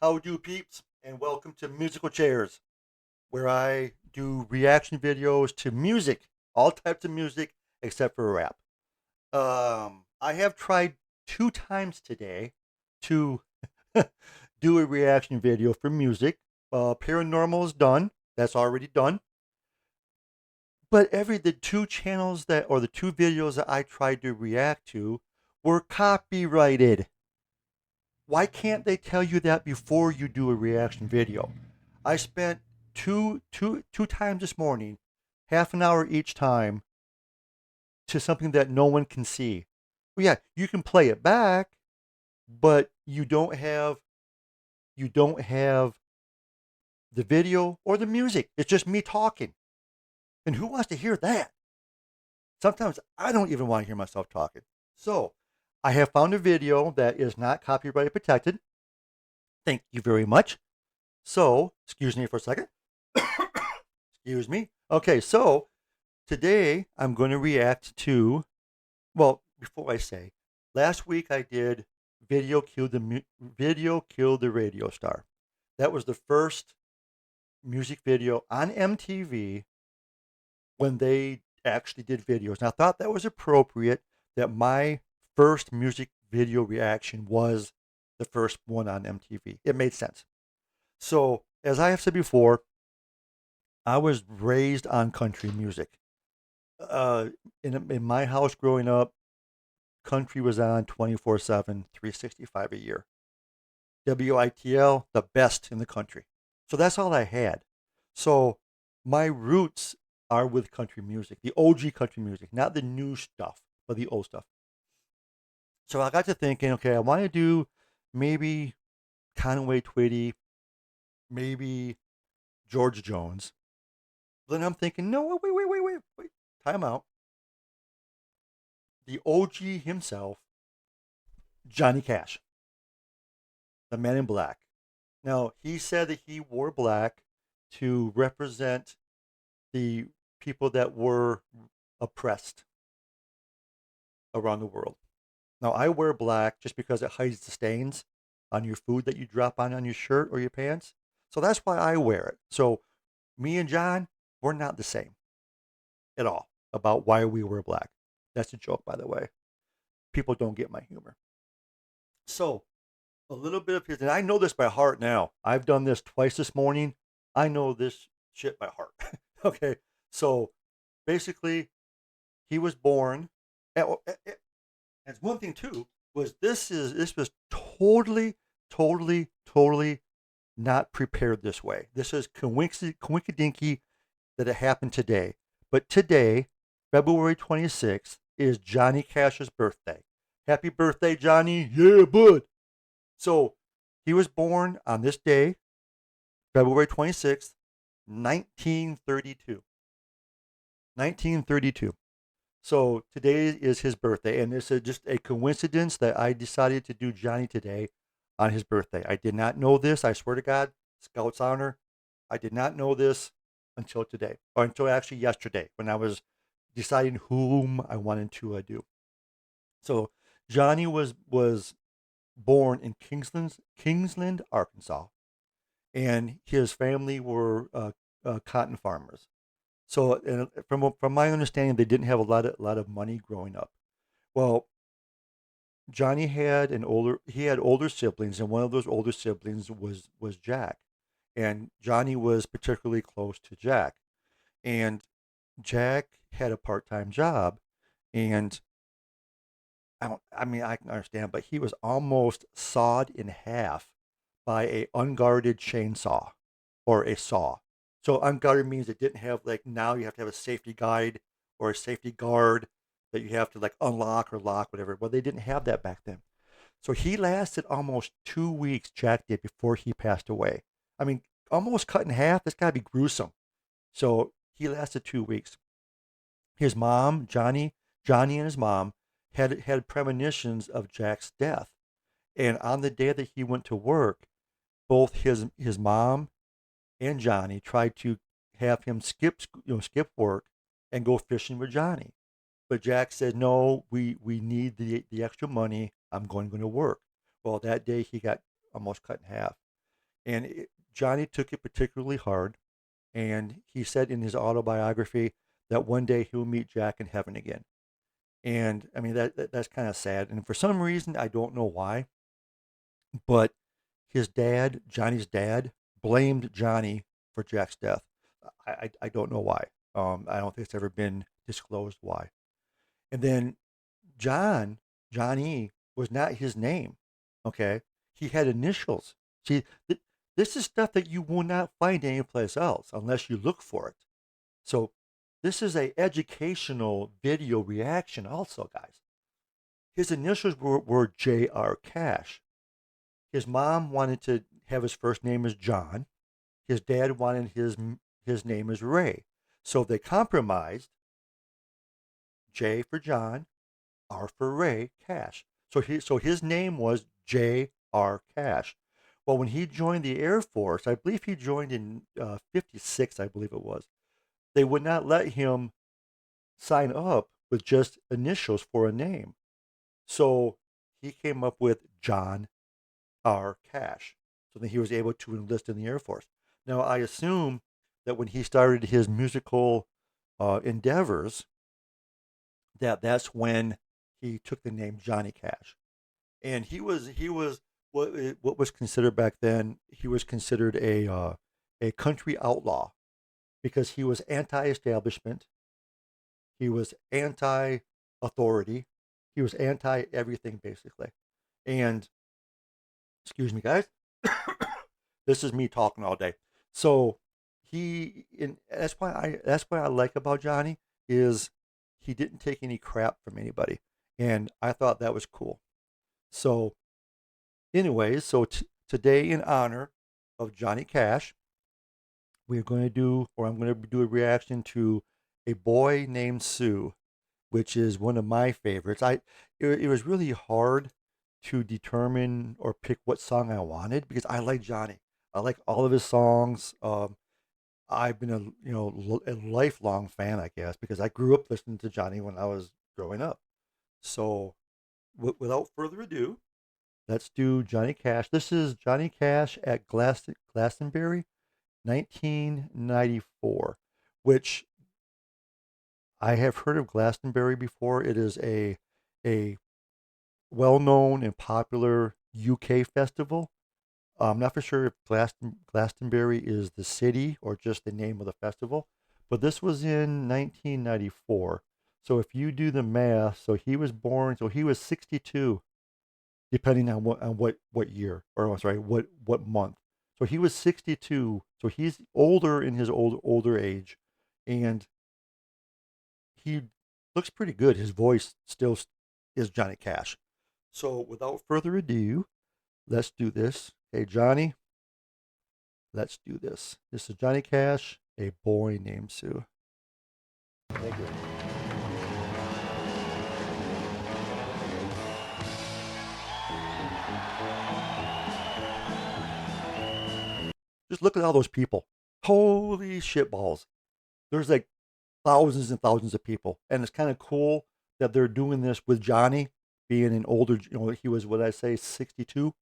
How do peeps, and welcome to Musical Chairs, where I do reaction videos to music, all types of music except for rap. I have tried 2 times today to do a reaction video for music. Paranormal is done. That's already done. But the 2 channels that or the 2 videos that I tried to react to were copyrighted. Why can't they tell you that before you do a reaction video? I spent two times this morning, half an hour each time, to something that no one can see. Well, yeah, you can play it back, but you don't have the video or the music. It's just me talking. And who wants to hear that? Sometimes I don't even want to hear myself talking. So I have found a video that is not copyright protected. Thank you very much. So, excuse me for a second. Excuse me. Okay, so today I'm going to react to, well, before I say, last week I did Video Killed the Radio Star. That was the first music video on MTV when they actually did videos. And I thought that was appropriate that my first music video reaction was the first one on MTV. It made sense. So, as I have said before, I was raised on country music. Uh, in my house growing up, country was on 24/7, 365 a year. WITL, the best in the country. So that's all I had. So my roots are with country music, the OG country music, not the new stuff, but the old stuff. So I got to thinking, okay, I want to do maybe Conway Twitty, maybe George Jones. Then I'm thinking, no, wait. Time out. The OG himself, Johnny Cash, the man in black. Now, he said that he wore black to represent the people that were oppressed around the world. Now, I wear black just because it hides the stains on your food that you drop on your shirt or your pants. So that's why I wear it. So me and John, we're not the same at all about why we wear black. That's a joke, by the way. People don't get my humor. So a little bit of his, and I know this by heart now. I've done this twice this morning. I know this shit by heart. Okay, so basically, he was born. And one thing too was this was totally not prepared this way. This is coinkydinky that it happened today. But today, February 26th, is Johnny Cash's birthday. Happy birthday, Johnny! Yeah, bud. So he was born on this day, February 26th, 1932. 1932. So today is his birthday, and this is just a coincidence that I decided to do Johnny today on his birthday. I did not know this. I swear to God, Scout's honor, I did not know this until today, or until actually yesterday when I was deciding whom I wanted to do. So Johnny was born in Kingsland, Arkansas, and his family were cotton farmers. So, and from my understanding, they didn't have a lot of money growing up. Well, Johnny had older siblings, and one of those older siblings was Jack, and Johnny was particularly close to Jack, and Jack had a part-time job, and I mean, I can understand, but he was almost sawed in half by a unguarded chainsaw or a saw. So unguarded means it didn't have, like, now you have to have a safety guide or a safety guard that you have to like unlock or lock, whatever. Well, they didn't have that back then. So he lasted almost 2 weeks, Jack did, before he passed away. I mean, almost cut in half. That's got to be gruesome. So he lasted 2 weeks. His mom, Johnny and his mom had premonitions of Jack's death. And on the day that he went to work, both his mom and Johnny tried to have him skip work and go fishing with Johnny. But Jack said, "No, we need the extra money. I'm going to work." Well, that day he got almost cut in half. And Johnny took it particularly hard, and he said in his autobiography that one day he'll meet Jack in heaven again. And I mean that's kind of sad. And for some reason I don't know why, but his dad, Johnny's dad, blamed Johnny for Jack's death. I don't know why. I don't think it's ever been disclosed why. And then John, Johnny, was not his name. Okay, he had initials. See, this is stuff that you will not find anyplace else unless you look for it. So this is a educational video reaction also, guys. His initials were J.R. Cash. His mom wanted to have his first name as John. His dad wanted his name as Ray. So they compromised. J for John, R for Ray, Cash. So his name was J.R. Cash. Well, when he joined the Air Force, I believe he joined in '56, I believe it was. They would not let him sign up with just initials for a name. So he came up with John R. Cash. So then he was able to enlist in the Air Force. Now, I assume that when he started his musical endeavors, that's when he took the name Johnny Cash. And he was what was considered back then. He was considered a country outlaw because he was anti-establishment. He was anti-authority. He was anti-everything basically. And excuse me, guys. This is me talking all day. So that's why I like about Johnny is he didn't take any crap from anybody, and I thought that was cool. So, anyways, today in honor of Johnny Cash, we're going to do, or I'm going to do a reaction to A Boy Named Sue, which is one of my favorites. It was really hard to determine or pick what song I wanted because I like Johnny. I like all of his songs. I've been a lifelong fan, I guess, because I grew up listening to Johnny when I was growing up. So, without further ado, let's do Johnny Cash. This is Johnny Cash at Glastonbury, 1994, which I have heard of Glastonbury before. It is a well-known and popular UK festival. I'm not for sure if Glastonbury is the city or just the name of the festival, but this was in 1994. So if you do the math, so he was born, so he was 62, depending on what year, or I'm sorry, what month. So he was 62. So he's older in his older age, and he looks pretty good. His voice still is Johnny Cash. So without further ado, let's do this. Hey Johnny, let's do this. This is Johnny Cash, A Boy Named Sue. Thank you. Just look at all those people. Holy shitballs. There's like thousands and thousands of people. And it's kind of cool that they're doing this with Johnny being an older, he was, what I say, 62.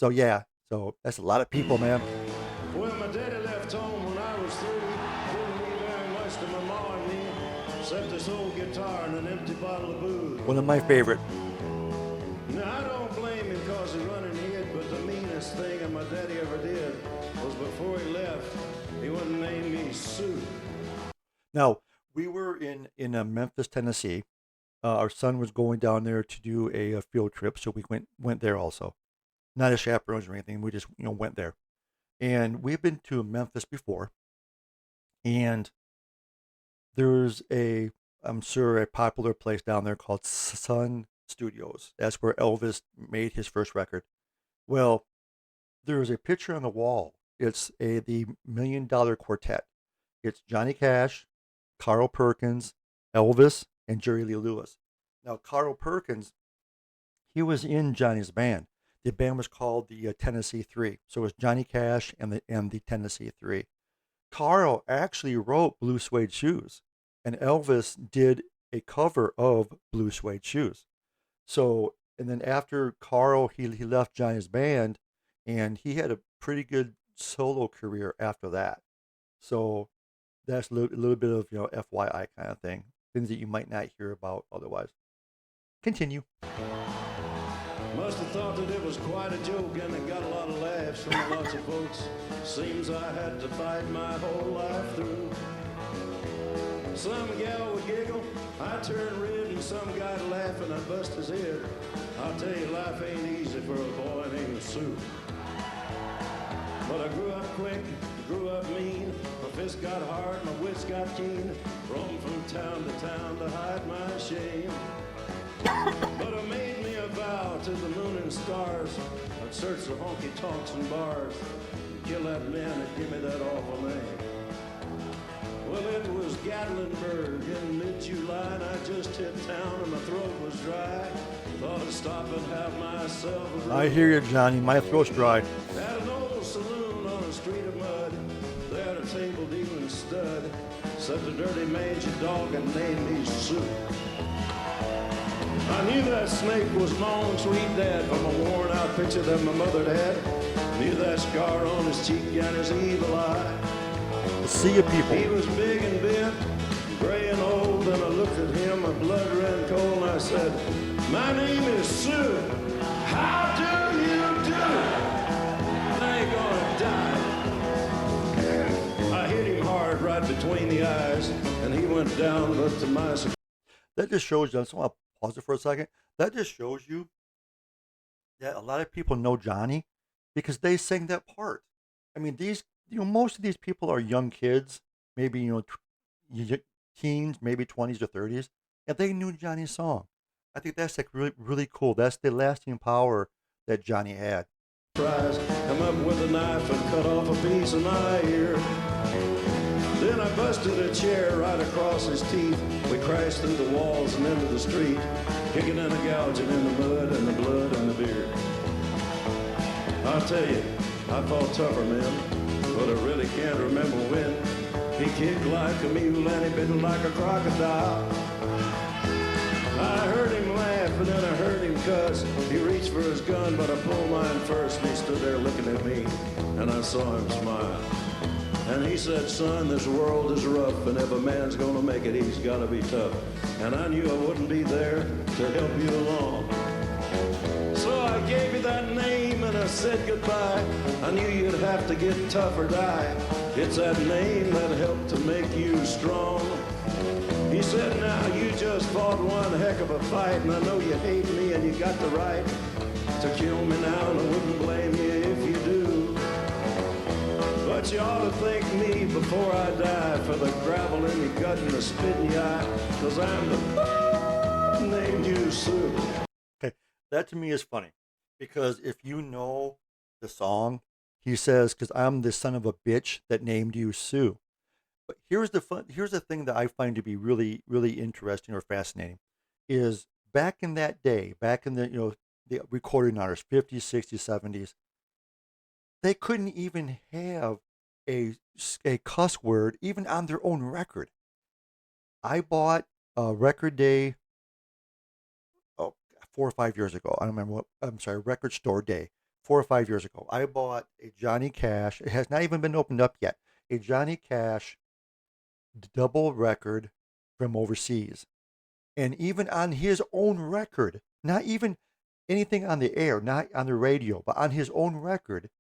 So yeah, so that's a lot of people, man. Well, my daddy left home when I was 3. Didn't leave very much to my ma and me, except this old guitar and an empty bottle of booze. One of my favorite. Now, I don't blame him because he run and hid, but the meanest thing that my daddy ever did was before he left, he wouldn't name me Sue. Now, we were in Memphis, Tennessee. Our son was going down there to do a field trip, so we went there also. Not as chaperones or anything. We just went there, and we've been to Memphis before. And there's I'm sure a popular place down there called Sun Studios. That's where Elvis made his first record. Well, there's a picture on the wall. It's the $1 Million Quartet. It's Johnny Cash, Carl Perkins, Elvis, and Jerry Lee Lewis. Now, Carl Perkins, he was in Johnny's band. The band was called the Tennessee Three. So it was Johnny Cash and the Tennessee Three. Carl actually wrote Blue Suede Shoes, and Elvis did a cover of Blue Suede Shoes. So, and then after Carl, he left Johnny's band, and he had a pretty good solo career after that. So that's a little bit of FYI kind of thing, things that you might not hear about otherwise. Continue. Must have thought that it was quite a joke and it got a lot of laughs from lots of folks. Seems I had to fight my whole life through. Some gal would giggle, I turn red, and some guy'd laugh and I'd bust his head. I'll tell you, life ain't easy for a boy named Sue. But I grew up quick, grew up mean. My fists got hard, my wits got keen. Roamed from town to hide my shame. But I made me a vow to the moon and stars. I'd search the honky-tonks and bars, kill that man and give me that awful name. Well, it was Gatlinburg in mid-July, and I just hit town and my throat was dry. Thought I'd stop and have myself a brew. I hear you, Johnny. My throat's dry. At an old saloon on a street of mud, there at a table dealing stud, sat the dirty mangy dog and named me Sue. I knew that snake was my own sweet dad from a worn out picture that my mother had. Knew that scar on his cheek and his evil eye. The sea of people. He was big and bent, gray and old, and I looked at him, my blood ran cold, and I said, my name is Sue. How do you do? I ain't gonna die. I hit him hard right between the eyes, and he went down, but to my surprise. That just shows you. I just want to pause it for a second. That just shows you that a lot of people know Johnny because they sang that part. I mean, most of these people are young kids, maybe teens, maybe 20s or 30s, and they knew Johnny's song. I think that's like really, really cool. That's the lasting power that Johnny had. Come up with a knife and cut off a piece of my ear. Then I busted a chair right across his teeth. We crashed through the walls and into the street, kicking and gouging in the mud and the blood and the beer. I'll tell you, I fought tougher men, but I really can't remember when. He kicked like a mule and he bit like a crocodile. I heard him laugh and then I heard him cuss. He reached for his gun, but I pulled mine first, and he stood there looking at me, and I saw him smile. And he said, son, this world is rough, and if a man's gonna make it, he's gotta be tough. And I knew I wouldn't be there to help you along. So I gave you that name and I said goodbye. I knew you'd have to get tough or die. It's that name that helped to make you strong. He said, now you just fought one heck of a fight, and I know you hate me and you got the right to kill me now, and I wouldn't blame you if you do. But you ought to thank me before I die for the gravel in your gut and the spit in your eye, 'cause I'm the named you Sue. Okay, that to me is funny because if you know the song, he says, "Because I'm the son of a bitch that named you Sue." But here's the thing that I find to be really, really interesting or fascinating, is back in that day, back in the recording artists, 50s, 60s, 70s, they couldn't even have a cuss word even on their own record. I bought a record day, oh, 4 or 5 years ago. I don't remember what. I'm sorry, record store day, 4 or 5 years ago. I bought a Johnny Cash. It has not even been opened up yet. A Johnny Cash double record from overseas. And even on his own record, not even anything on the air, not on the radio, but on his own record,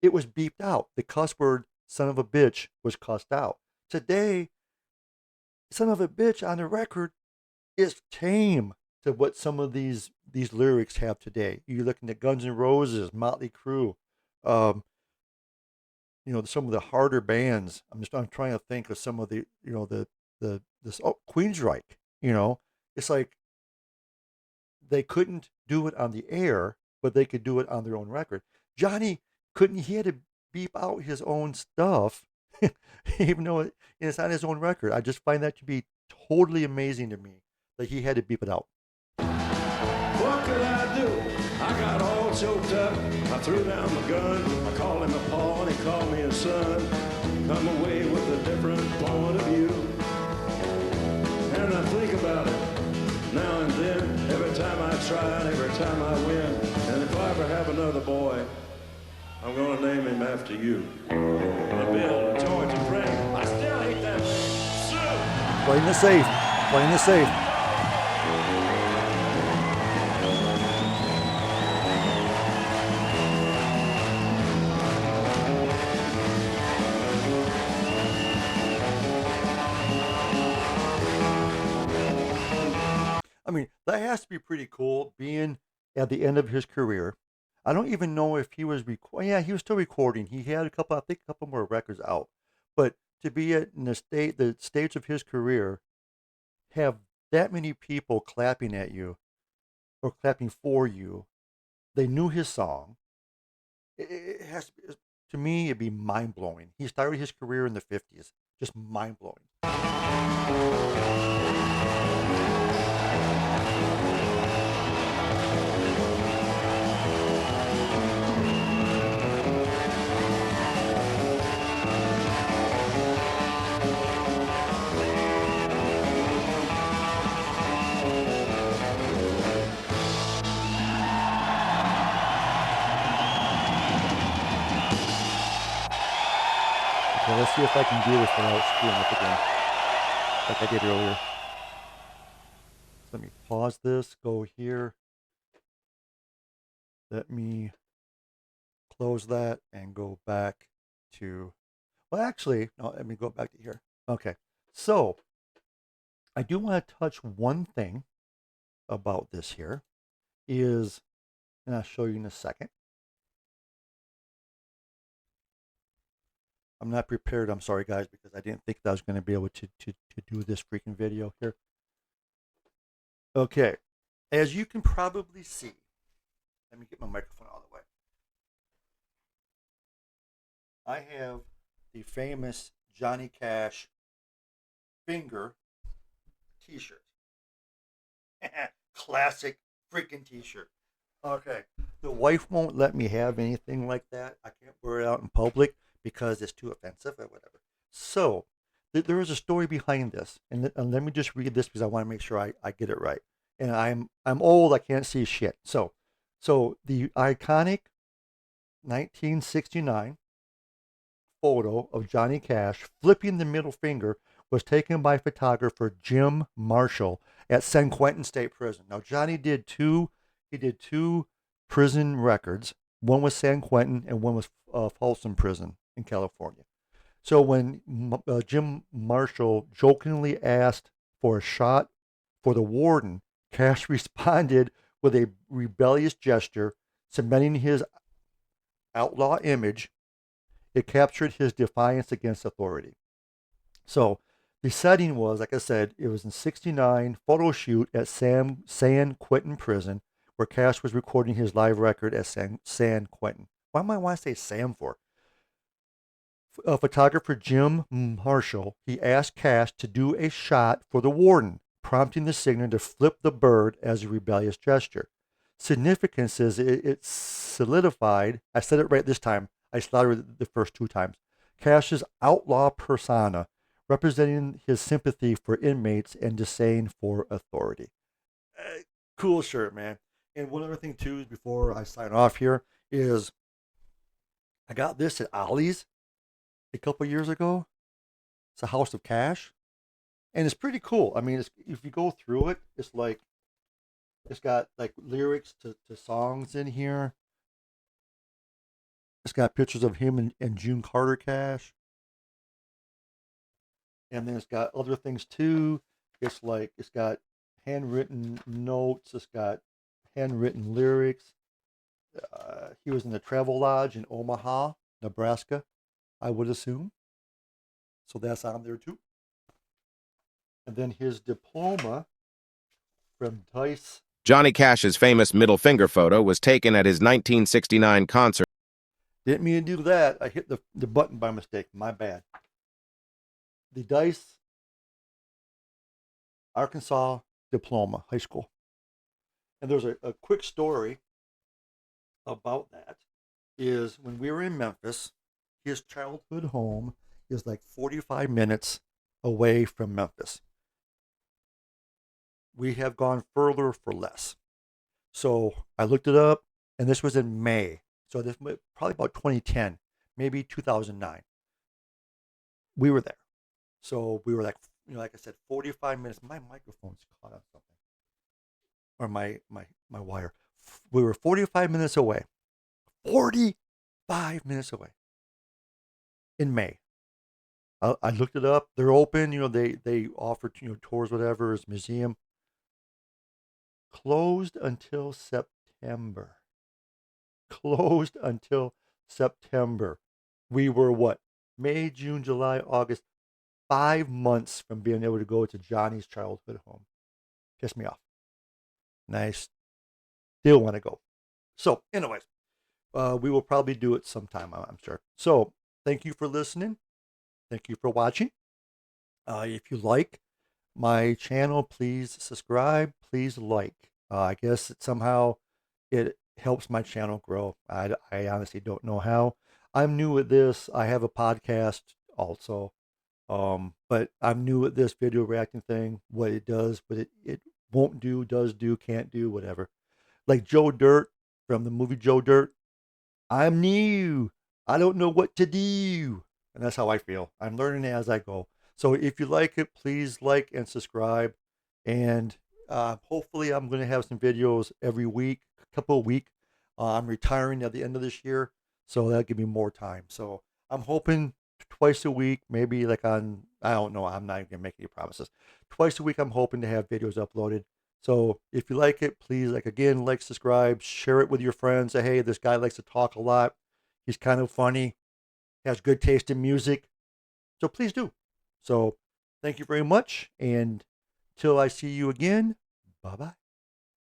it was beeped out. The cuss word son of a bitch was cussed out. Today, son of a bitch on the record is tame to what some of these lyrics have today. You're looking at Guns N' Roses, Motley Crue, um, some of the harder bands. I'm trying to think of some of Queensryche. It's like they couldn't do it on the air, but they could do it on their own record. Johnny couldn't. He had to beep out his own stuff, even though it's on his own record. I just find that to be totally amazing to me that he had to beep it out. What could I do? I got all choked up. I threw down my gun. I called him a paw and he called me a son. Come away with a different point of view. And I think about it now and then. Every time I try and every time I win. And if I ever have another boy, I'm gonna name him after you. A Bill, George, and Fred. I still hate that name. Sue! Playing the safe. Playing the safe. I mean, that has to be pretty cool being at the end of his career. I don't even know if he was recording. Yeah, he was still recording. He had a couple, I think, a couple more records out. But to be at in the stage of his career, have that many people clapping at you or clapping for you, they knew his song. It has to be, to me, it'd be mind blowing. He started his career in the 50s. Just mind blowing. Okay, let's see if I can do this without screwing up again, like I did earlier. So let me pause this, go here. Let me close that and go back to, well, actually, no, let me go back to here. Okay, so I do want to touch one thing about this here is, and I'll show you in a second. I'm not prepared. I'm sorry, guys, because I didn't think that I was going to be able to do this freaking video here. Okay, as you can probably see, let me get my microphone out of the way. I have the famous Johnny Cash finger t-shirt. Classic freaking t-shirt. Okay. The wife won't let me have anything like that. I can't wear it out in public because it's too offensive or whatever. So there is a story behind this, and let me just read this because I want to make sure I get it right. And I'm old. I can't see shit. So the iconic 1969 photo of Johnny Cash flipping the middle finger was taken by photographer Jim Marshall at San Quentin State Prison. Now Johnny did two prison records. One was San Quentin and one was Folsom Prison in California. So when Jim Marshall jokingly asked for a shot for the warden, Cash responded with a rebellious gesture, cementing his outlaw image. It captured his defiance against authority. So the setting was, like I said, it was in '69 photo shoot at San Quentin Prison, where Cash was recording his live record at San Quentin. Why am I want to say Sam for? Photographer Jim Marshall, he asked Cash to do a shot for the warden, prompting the singer to flip the bird as a rebellious gesture. Significance is it solidified, I said it right this time, I slaughtered the first two times, Cash's outlaw persona, representing his sympathy for inmates and disdain for authority. Cool shirt, man. And one other thing, too, before I sign off here, is I got this at Ollie's a couple years ago. It's a House of Cash, and it's pretty cool. I mean, if you go through it, it's got like lyrics to songs in here. It's got pictures of him and June Carter Cash, and then it's got other things too. It's got handwritten notes. It's got handwritten lyrics. He was in the Travel Lodge in Omaha, Nebraska, I would assume. So that's on there too. And then his diploma from Dice. Johnny Cash's famous middle finger photo was taken at his 1969 concert. Didn't mean to do that. I hit the button by mistake. My bad. The Dice Arkansas diploma, high school. And there's a quick story about that. Is when we were in Memphis, his childhood home is like 45 minutes away from Memphis. We have gone further for less. So I looked it up, and this was in May. So this probably about 2010, maybe 2009. We were there. So we were like, like I said, 45 minutes. My microphone's caught on something, or my wire. We were 45 minutes away. 45 minutes away in May. I looked it up. They're open. They offer tours, whatever. It's museum. Closed until September. Closed until September. We were what? May, June, July, August. 5 months from being able to go to Johnny's childhood home. Pissed me off. And I still want to go. So, anyways, we will probably do it sometime, I'm sure. So, thank you for listening. Thank you for watching. If you like my channel, please subscribe. Please like. I guess somehow it helps my channel grow. I honestly don't know how. I'm new at this. I have a podcast also. But I'm new at this video reacting thing, what it does, what it won't do, does do, can't do, whatever. Like Joe Dirt from the movie Joe Dirt. I'm new. I don't know what to do. And that's how I feel. I'm learning as I go. So if you like it, please like and subscribe. And hopefully I'm going to have some videos every week, a couple of weeks. I'm retiring at the end of this year, so that'll give me more time. So I'm hoping twice a week, maybe like on, I don't know, I'm not going to make any promises. Twice a week, I'm hoping to have videos uploaded. So if you like it, please, like, again, like, subscribe, share it with your friends. Say, hey, this guy likes to talk a lot. He's kind of funny, has good taste in music. So please do. So thank you very much. And till I see you again, bye bye.